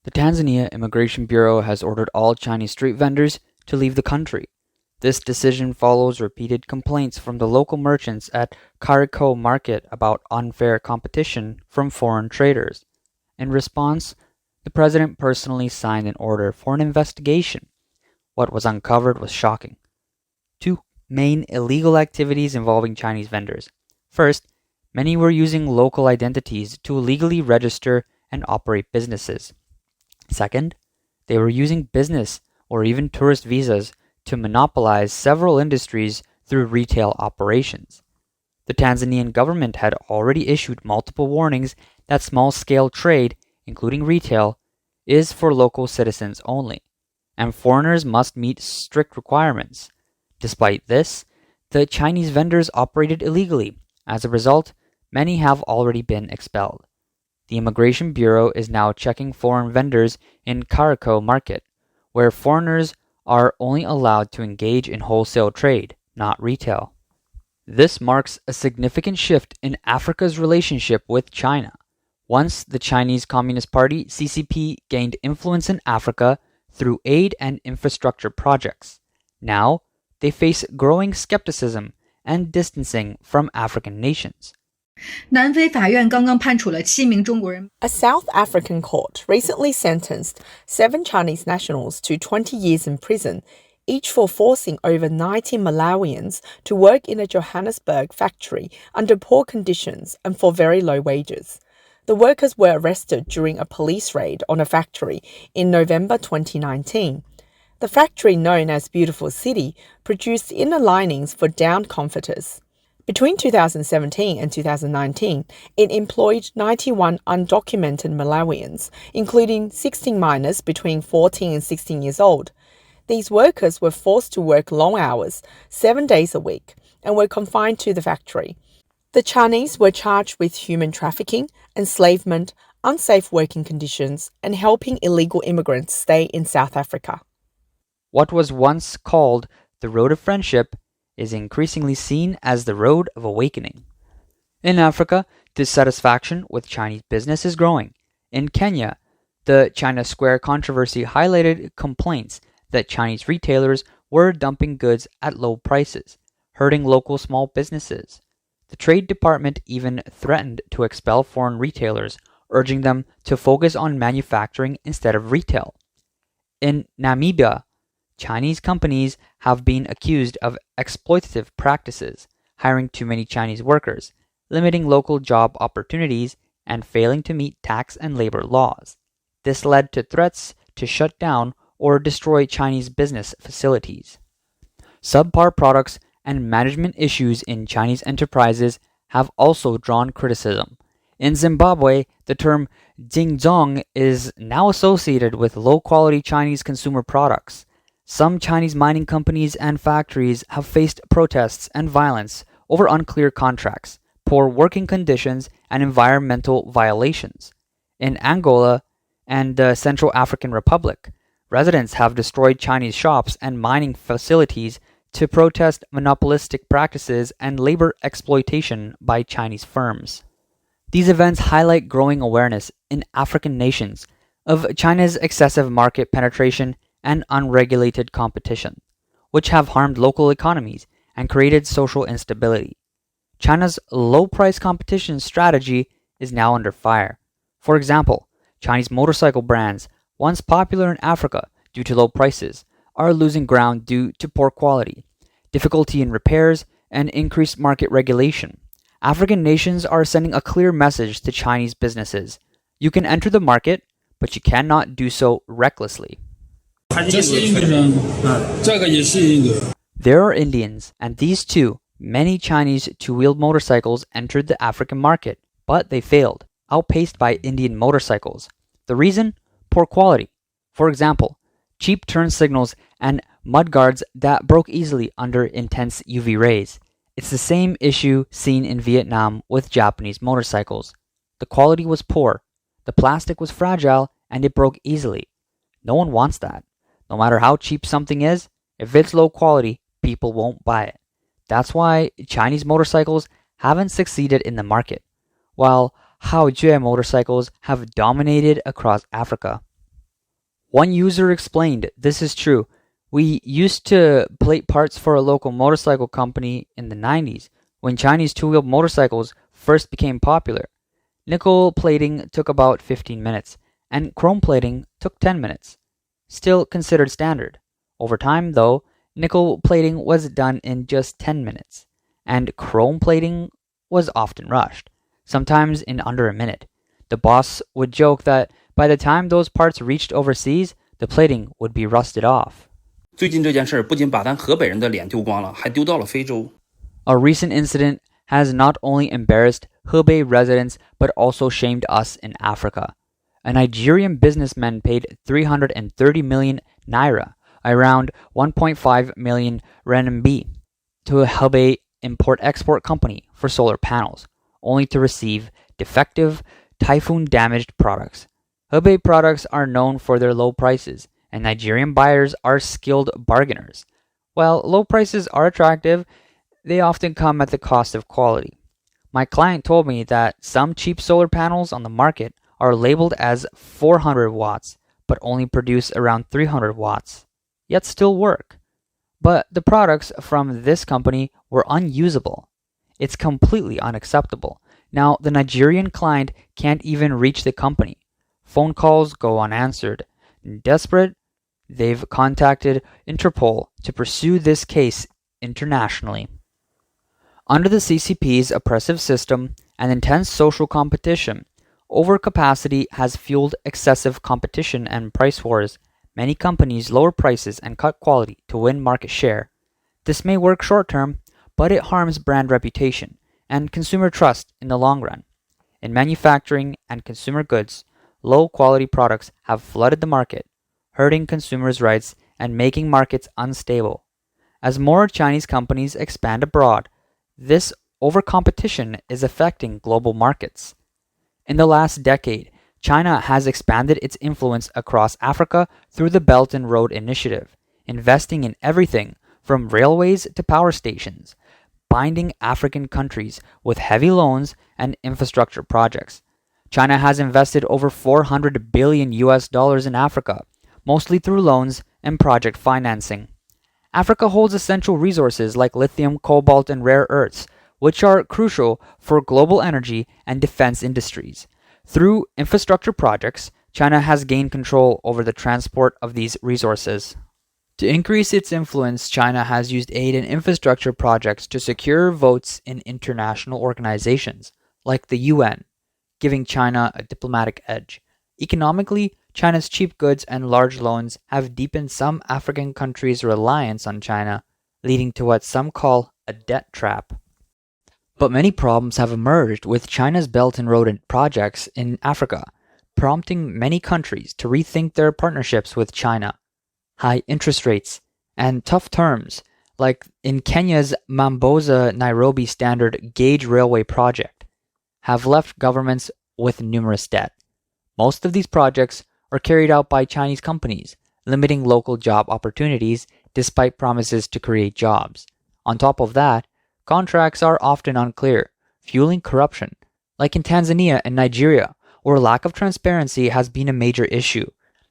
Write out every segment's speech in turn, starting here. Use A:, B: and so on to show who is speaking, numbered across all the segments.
A: The Tanzania Immigration Bureau has ordered all Chinese street vendors to leave the country. This decision follows repeated complaints from the local merchants at Karikou Market about unfair competition from foreign traders. In response, the president personally signed an order for an investigation. What was uncovered was shocking. Two main illegal activities involving Chinese vendors. First, many were using local identities to illegally register and operate businesses. Second, they were using business or even tourist visas to monopolize several industries through retail operations. The Tanzanian government had already issued multiple warnings that small-scale trade, including retail, is for local citizens only, and foreigners must meet strict requirements. Despite this, the Chinese vendors operated illegally. As a result, many have already been expelled. The Immigration Bureau is now checking foreign vendors in Karikou Market, where foreigners are only allowed to engage in wholesale trade, not retail. This marks a significant shift in Africa's relationship with China. Once the Chinese Communist Party, CCP, gained influence in Africa through aid and infrastructure projects. Now, they face growing skepticism and distancing from African nations.
B: A South African court recently sentenced 7 Chinese nationals to 20 years in prison, each for forcing over 90 Malawians to work in a Johannesburg factory under poor conditions and for very low wages. The workers were arrested during a police raid on a factory in November 2019. The factory, known as Beautiful City, produced inner linings for down comforters. Between 2017 and 2019, it employed 91 undocumented Malawians, including 16 minors between 14 and 16 years old. These workers were forced to work long hours, 7 days a week, and were confined to the factory. The Chinese were charged with human trafficking, enslavement, unsafe working conditions, and helping illegal immigrants stay in South Africa.
A: What was once called the road of friendship is increasingly seen as the road of awakening. In Africa, dissatisfaction with Chinese business is growing. In Kenya, the China Square controversy highlighted complaints that Chinese retailers were dumping goods at low prices, hurting local small businesses. The Trade Department even threatened to expel foreign retailers, urging them to focus on manufacturing instead of retail. In Namibia, Chinese companies have been accused of exploitative practices, hiring too many Chinese workers, limiting local job opportunities, and failing to meet tax and labor laws. This led to threats to shut down or destroy Chinese business facilities. Subpar products and management issues in Chinese enterprises have also drawn criticism. In Zimbabwe, the term "jingzong" is now associated with low-quality Chinese consumer products. Some Chinese mining companies and factories have faced protests and violence over unclear contracts, poor working conditions, and environmental violations. In Angola and the Central African Republic, residents have destroyed Chinese shops and mining facilities to protest monopolistic practices and labor exploitation by Chinese firms. These events highlight growing awareness in African nations of China's excessive market penetration and unregulated competition, which have harmed local economies and created social instability. China's low-price competition strategy is now under fire. For example, Chinese motorcycle brands, once popular in Africa due to low prices, are losing ground due to poor quality, difficulty in repairs, and increased market regulation. African nations are sending a clear message to Chinese businesses. You can enter the market, but you cannot do so recklessly. There are Indians, and these too, many Chinese two-wheeled motorcycles entered the African market, but they failed, outpaced by Indian motorcycles. The reason? Poor quality. For example, cheap turn signals and mudguards that broke easily under intense UV rays. It's the same issue seen in Vietnam with Japanese motorcycles. The quality was poor, the plastic was fragile, and it broke easily. No one wants that. No matter how cheap something is, if it's low quality, people won't buy it. That's why Chinese motorcycles haven't succeeded in the market. While how Jue motorcycles have dominated across Africa. One user explained, "This is true. We used to plate parts for a local motorcycle company in the 90s when Chinese two-wheeled motorcycles first became popular. Nickel plating took about 15 minutes, and chrome plating took 10 minutes. Still considered standard. Over time, though, nickel plating was done in just 10 minutes, and chrome plating was often rushed, sometimes in under a minute. The boss would joke that by the time those parts reached overseas, the plating would be rusted off."
C: 最近这件事不仅把咱河北人的脸丢光了，还丢到了非洲。
A: A recent incident has not only embarrassed Hebei residents but also shamed us in Africa. A Nigerian businessman paid 330 million naira, around 1.5 million renminbi, to a Hebei import-export company for solar panels, only to receive defective, typhoon-damaged products. Hebei products are known for their low prices, and Nigerian buyers are skilled bargainers. While low prices are attractive, they often come at the cost of quality. My client told me that some cheap solar panels on the market are labeled as 400 watts, but only produce around 300 watts, yet still work. But the products from this company were unusable. It's completely unacceptable. Now, the Nigerian client can't even reach the company. Phone calls go unanswered. Desperate, they've contacted Interpol to pursue this case internationally. Under the CCP's oppressive system and intense social competition, overcapacity has fueled excessive competition and price wars. Many companies lower prices and cut quality to win market share. This may work short term, but it harms brand reputation and consumer trust in the long run. In manufacturing and consumer goods, low quality products have flooded the market, hurting consumers' rights and making markets unstable. As more Chinese companies expand abroad, this overcompetition is affecting global markets. In the last decade, China has expanded its influence across Africa through the Belt and Road Initiative, investing in everything from railways to power stations, binding African countries with heavy loans and infrastructure projects. China has invested over $400 billion in Africa, mostly through loans and project financing. Africa holds essential resources like lithium, cobalt, and rare earths, which are crucial for global energy and defense industries. Through infrastructure projects, China has gained control over the transport of these resources. To increase its influence, China has used aid and infrastructure projects to secure votes in international organizations, like the UN, giving China a diplomatic edge. Economically, China's cheap goods and large loans have deepened some African countries' reliance on China, leading to what some call a debt trap. But many problems have emerged with China's Belt and Road projects in Africa, prompting many countries to rethink their partnerships with China. High interest rates and tough terms, like in Kenya's Mombasa-Nairobi Standard Gauge Railway project, have left governments with numerous debt. Most of these projects are carried out by Chinese companies, limiting local job opportunities despite promises to create jobs. On top of that, contracts are often unclear, fueling corruption, like in Tanzania and Nigeria, where lack of transparency has been a major issue.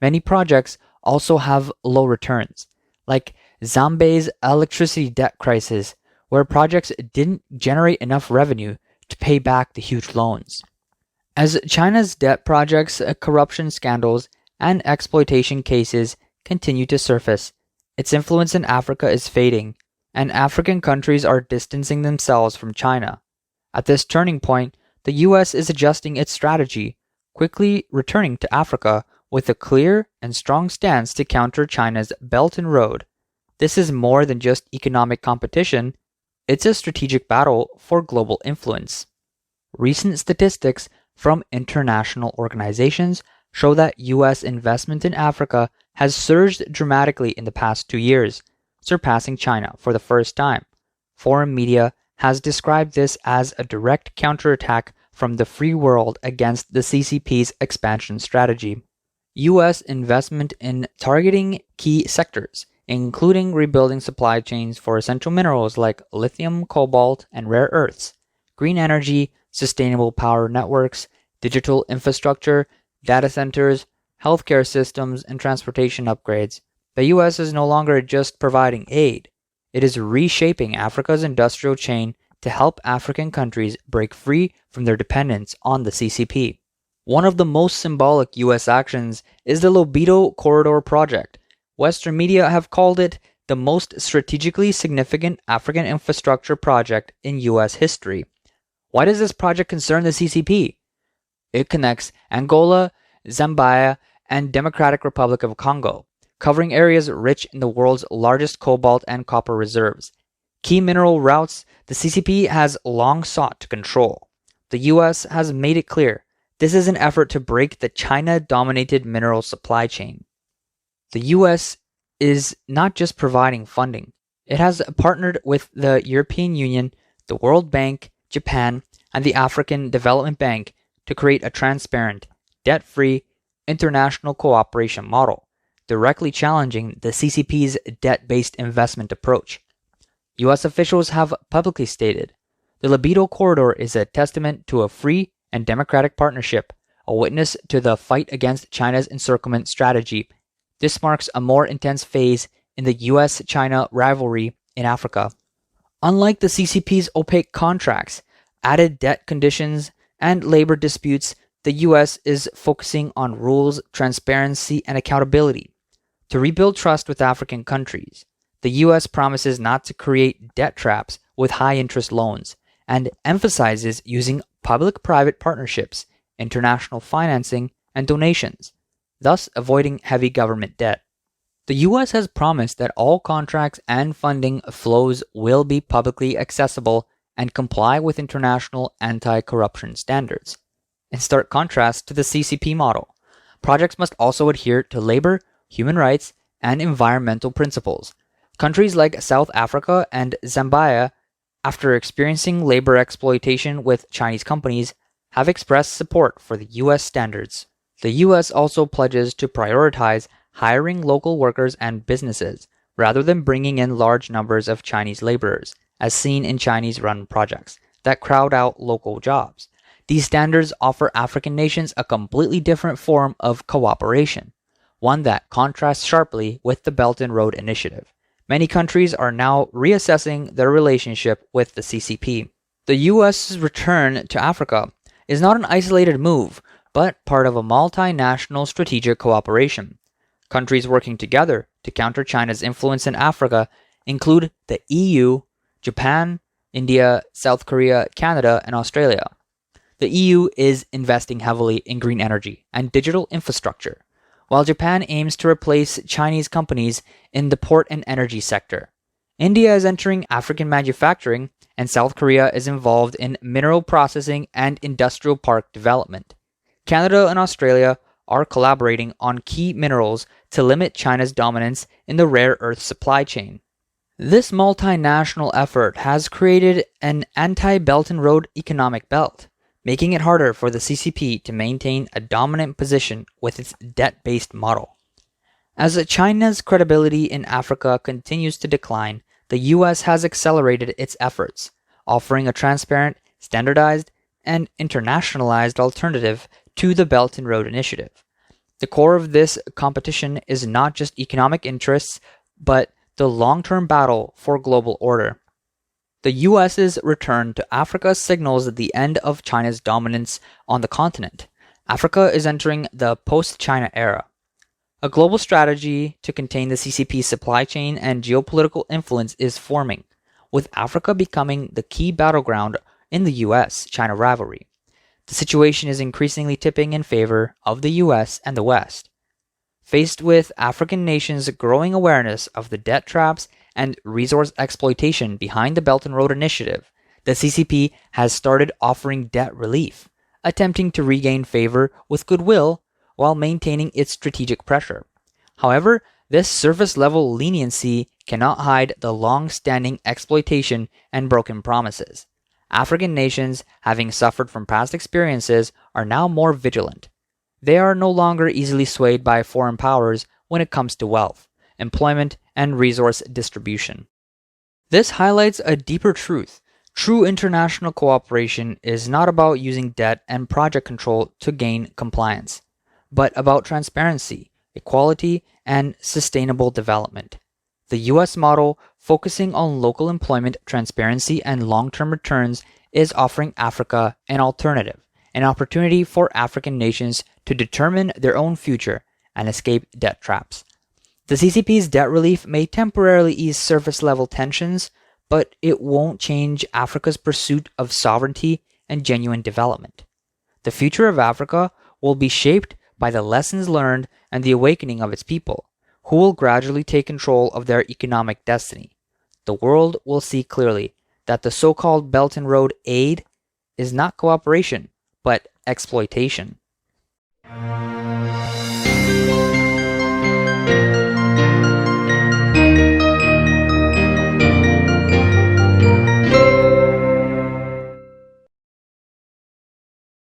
A: Many projects also have low returns, like Zambia's electricity debt crisis, where projects didn't generate enough revenue to pay back the huge loans. As China's debt projects, corruption scandals, and exploitation cases continue to surface, its influence in Africa is fading, and African countries are distancing themselves from China. At this turning point, the US is adjusting its strategy, quickly returning to Africa with a clear and strong stance to counter China's Belt and Road. This is more than just economic competition, it's a strategic battle for global influence. Recent statistics from international organizations show that US investment in Africa has surged dramatically in the past 2 years, surpassing China for the first time. Foreign media has described this as a direct counterattack from the free world against the CCP's expansion strategy. US investment in targeting key sectors, including rebuilding supply chains for essential minerals like lithium, cobalt, and rare earths, green energy, sustainable power networks, digital infrastructure, data centers, healthcare systems, and transportation upgrades. The US is no longer just providing aid, it is reshaping Africa's industrial chain to help African countries break free from their dependence on the CCP. One of the most symbolic US actions is the Lobito Corridor project. Western media have called it the most strategically significant African infrastructure project in US history. Why does this project concern the CCP? It connects Angola, Zambia, and Democratic Republic of Congo, covering areas rich in the world's largest cobalt and copper reserves. Key mineral routes the CCP has long sought to control. The US has made it clear this is an effort to break the China-dominated mineral supply chain. The US is not just providing funding. It has partnered with the European Union, the World Bank, Japan, and the African Development Bank to create a transparent, debt-free, international cooperation model, directly challenging the CCP's debt-based investment approach. US officials have publicly stated, the Lobito Corridor is a testament to a free and democratic partnership, a witness to the fight against China's encirclement strategy. This marks a more intense phase in the US-China rivalry in Africa. Unlike the CCP's opaque contracts, added debt conditions, and labor disputes, the US is focusing on rules, transparency, and accountability. To rebuild trust with African countries, the US promises not to create debt traps with high-interest loans and emphasizes using public-private partnerships, international financing, and donations, thus avoiding heavy government debt. The US has promised that all contracts and funding flows will be publicly accessible and comply with international anti-corruption standards. In stark contrast to the CCP model, projects must also adhere to labor, human rights, and environmental principles. Countries like South Africa and Zambia, after experiencing labor exploitation with Chinese companies, have expressed support for the US standards. The US also pledges to prioritize hiring local workers and businesses, rather than bringing in large numbers of Chinese laborers, as seen in Chinese-run projects that crowd out local jobs. These standards offer African nations a completely different form of cooperation, one that contrasts sharply with the Belt and Road Initiative. Many countries are now reassessing their relationship with the CCP. The US's return to Africa is not an isolated move, but part of a multinational strategic cooperation. Countries working together to counter China's influence in Africa include the EU, Japan, India, South Korea, Canada, and Australia. The EU is investing heavily in green energy and digital infrastructure, while Japan aims to replace Chinese companies in the port and energy sector. India is entering African manufacturing, and South Korea is involved in mineral processing and industrial park development. Canada and Australia are collaborating on key minerals to limit China's dominance in the rare earth supply chain. This multinational effort has created an anti-Belt and Road economic belt, making it harder for the CCP to maintain a dominant position with its debt-based model. As China's credibility in Africa continues to decline, the US has accelerated its efforts, offering a transparent, standardized, and internationalized alternative to the Belt and Road Initiative. The core of this competition is not just economic interests, but the long-term battle for global order. The US's return to Africa signals the end of China's dominance on the continent. Africa is entering the post-China era. A global strategy to contain the CCP supply chain and geopolitical influence is forming, with Africa becoming the key battleground in the US-China rivalry. The situation is increasingly tipping in favor of the US and the West. Faced with African nations' growing awareness of the debt traps and resource exploitation behind the Belt and Road Initiative, the CCP has started offering debt relief, attempting to regain favor with goodwill while maintaining its strategic pressure. However, this surface-level leniency cannot hide the long-standing exploitation and broken promises. African nations, having suffered from past experiences, are now more vigilant. They are no longer easily swayed by foreign powers when it comes to wealth, employment, and resource distribution. This highlights a deeper truth. True international cooperation is not about using debt and project control to gain compliance, but about transparency, equality, and sustainable development. The US model, focusing on local employment, transparency, and long-term returns, is offering Africa an alternative, an opportunity for African nations to determine their own future and escape debt traps. The CCP's debt relief may temporarily ease surface-level tensions, but it won't change Africa's pursuit of sovereignty and genuine development. The future of Africa will be shaped by the lessons learned and the awakening of its people, who will gradually take control of their economic destiny. The world will see clearly that the so-called Belt and Road aid is not cooperation, but exploitation.